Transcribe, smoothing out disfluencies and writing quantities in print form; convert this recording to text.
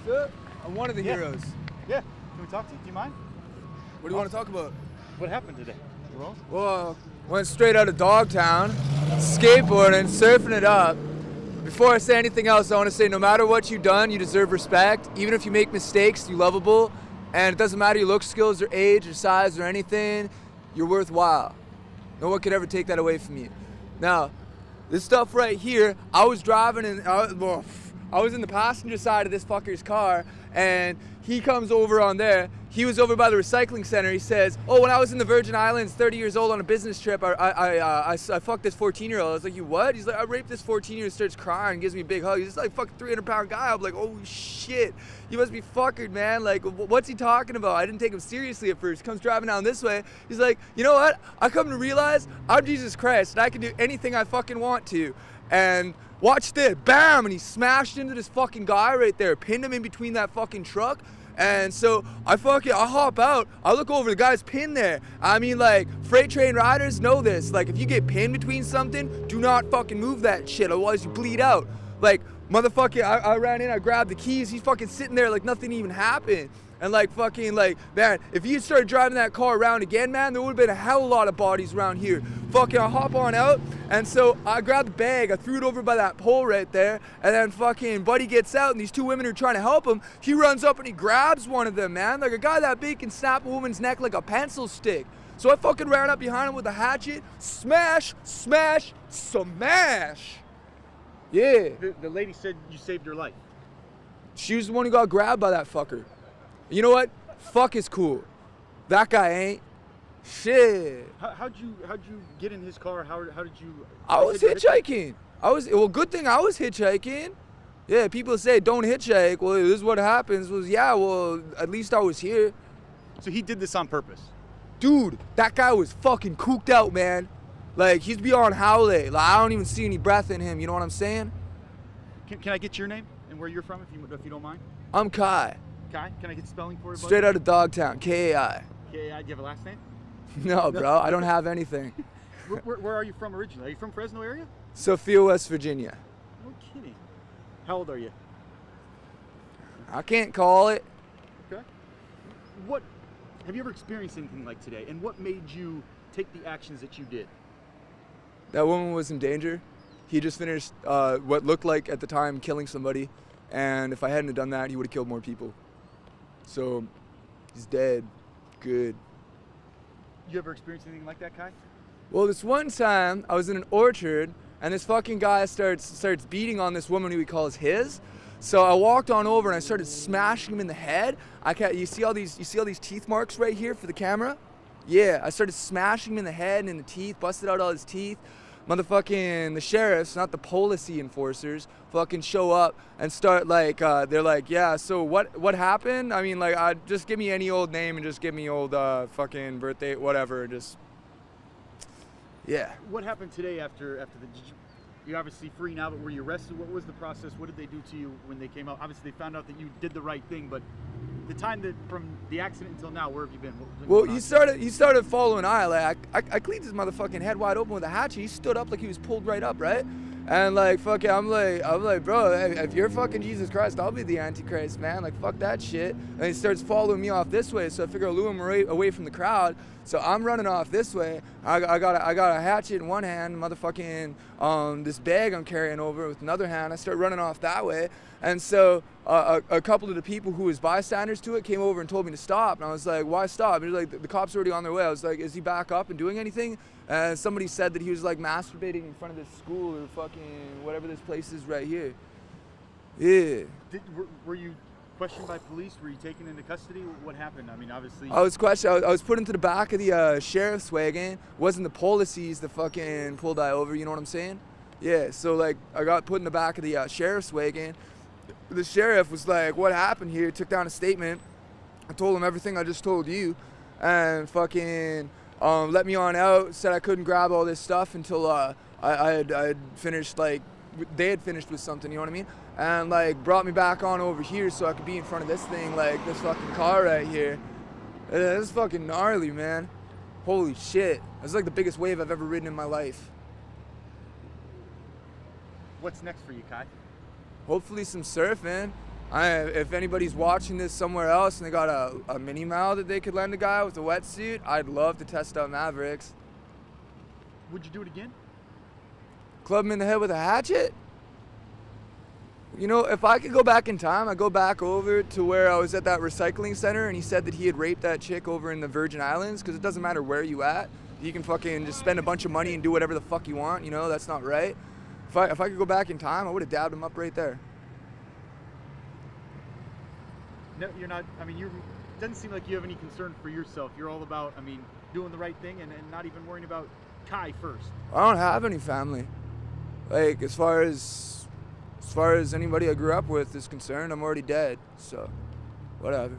up? I'm one of the heroes. Yeah. Can we talk to you? Do you mind? What do you want to talk about? What happened today? Well, went straight out of Dogtown, skateboarding, surfing it up. Before I say anything else, I want to say no matter what you've done, you deserve respect. Even if you make mistakes, you're lovable. And it doesn't matter your look, skills, or age, or size, or anything, you're worthwhile. No one could ever take that away from you. Now, this stuff right here, I was driving and I was in the passenger side of this fucker's car, and he comes over on there. He was over by the recycling center. He says, oh, when I was in the Virgin Islands, 30 years old on a business trip, I fucked this 14-year-old. I was like, you what? He's like, I raped this 14-year-old, starts crying, gives me a big hug. He's just like fucking 300-pound guy. I'm like, oh shit, you must be fuckered, man. Like, what's he talking about? I didn't take him seriously at first. He comes driving down this way. He's like, you know what? I come to realize I'm Jesus Christ, and I can do anything I fucking want to. And watch this, bam, and he smashed into this fucking guy right there, pinned him in between that fucking truck. And so I hop out, I look over, the guy's pinned there. I mean, like, freight train riders know this. Like, if you get pinned between something, do not fucking move that shit, otherwise you bleed out. Like, motherfucker, I ran in, I grabbed the keys, he's fucking sitting there like nothing even happened. And like fucking like, man, if you started driving that car around again, man, there would have been a hell of a lot of bodies around here. Fucking I hop on out, and so I grabbed the bag, I threw it over by that pole right there, and then fucking buddy gets out, and these two women are trying to help him. He runs up and he grabs one of them, man. Like a guy that big can snap a woman's neck like a pencil stick. So I fucking ran up behind him with a hatchet, smash, smash, smash. Yeah. The lady said you saved her life. She was the one who got grabbed by that fucker. You know what? Fuck is cool. That guy ain't. Shit. How'd you get in his car? How did you? I was hitchhiking. Good thing I was hitchhiking. Yeah, people say don't hitchhike. Well, this is what happens. Yeah, well, at least I was here. So he did this on purpose? Dude, that guy was fucking cooked out, man. Like, he's beyond howley. Like, I don't even see any breath in him, you know what I'm saying? Can I get your name and where you're from, if you don't mind? I'm Kai. Kai? Can I get spelling for you, buddy? Straight out of Dogtown, K-A-I. K-A-I, do you have a last name? No, bro, I don't have anything. Where are you from originally? Are you from Fresno area? Sophia, West Virginia. No kidding. How old are you? I can't call it. Okay. Have you ever experienced anything like today? And what made you take the actions that you did? That woman was in danger. He just finished what looked like at the time killing somebody. And if I hadn't have done that, he would have killed more people. So, he's dead. Good. You ever experienced anything like that, Kai? Well, this one time, I was in an orchard, and this fucking guy starts beating on this woman who he calls his. So I walked on over and I started smashing him in the head. You see all these teeth marks right here for the camera? Yeah, I started smashing him in the head and in the teeth, busted out all his teeth. Motherfucking the sheriffs, not the policy enforcers, fucking show up and start like, they're like, yeah, so what happened? I mean, like, just give me any old name and just give me old fucking birthday, whatever, just, yeah. What happened today after you're obviously free now, but were you arrested? What was the process? What did they do to you when they came out? Obviously, they found out that you did the right thing, but the time that from the accident until now, where have you been? Well, he started following I. Like, I cleaned his motherfucking head wide open with a hatchet. He stood up like he was pulled right up, right? And like, fucking, I'm like, bro, if you're fucking Jesus Christ, I'll be the Antichrist, man. Like, fuck that shit. And he starts following me off this way, so I figure I'll lure him away from the crowd. So I'm running off this way. I got a hatchet in one hand, motherfucking this bag I'm carrying over with another hand. I start running off that way. And so a couple of the people who was bystanders to it came over and told me to stop. And I was like, why stop? And like, the cops are already on their way. I was like, is he back up and doing anything? And somebody said that he was like masturbating in front of this school or fucking whatever this place is right here. Yeah. Were you questioned by police? Were you taken into custody? What happened? I mean, obviously. I was questioned. I was put into the back of the sheriff's wagon. It wasn't the policies that fucking pulled I over. You know what I'm saying? Yeah. So like, I got put in the back of the sheriff's wagon. The sheriff was like, "What happened here?" Took down a statement. I told him everything I just told you, and fucking let me on out. Said I couldn't grab all this stuff until I had finished, like they had finished with something. You know what I mean? And like brought me back on over here so I could be in front of this thing, like this fucking car right here. This is fucking gnarly, man. Holy shit! It's like the biggest wave I've ever ridden in my life. What's next for you, Kai? Hopefully some surfing. If anybody's watching this somewhere else and they got a mini Mal that they could lend a guy with a wetsuit, I'd love to test out Mavericks. Would you do it again? Club him in the head with a hatchet? You know, if I could go back in time, I'd go back over to where I was at that recycling center and he said that he had raped that chick over in the Virgin Islands, because it doesn't matter where you at. You can fucking just spend a bunch of money and do whatever the fuck you want, you know, that's not right. If I could go back in time, I would have dabbed him up right there. No, you're not. I mean, it doesn't seem like you have any concern for yourself. You're all about, I mean, doing the right thing and not even worrying about Kai first. I don't have any family. Like, as far as anybody I grew up with is concerned, I'm already dead. So, whatever.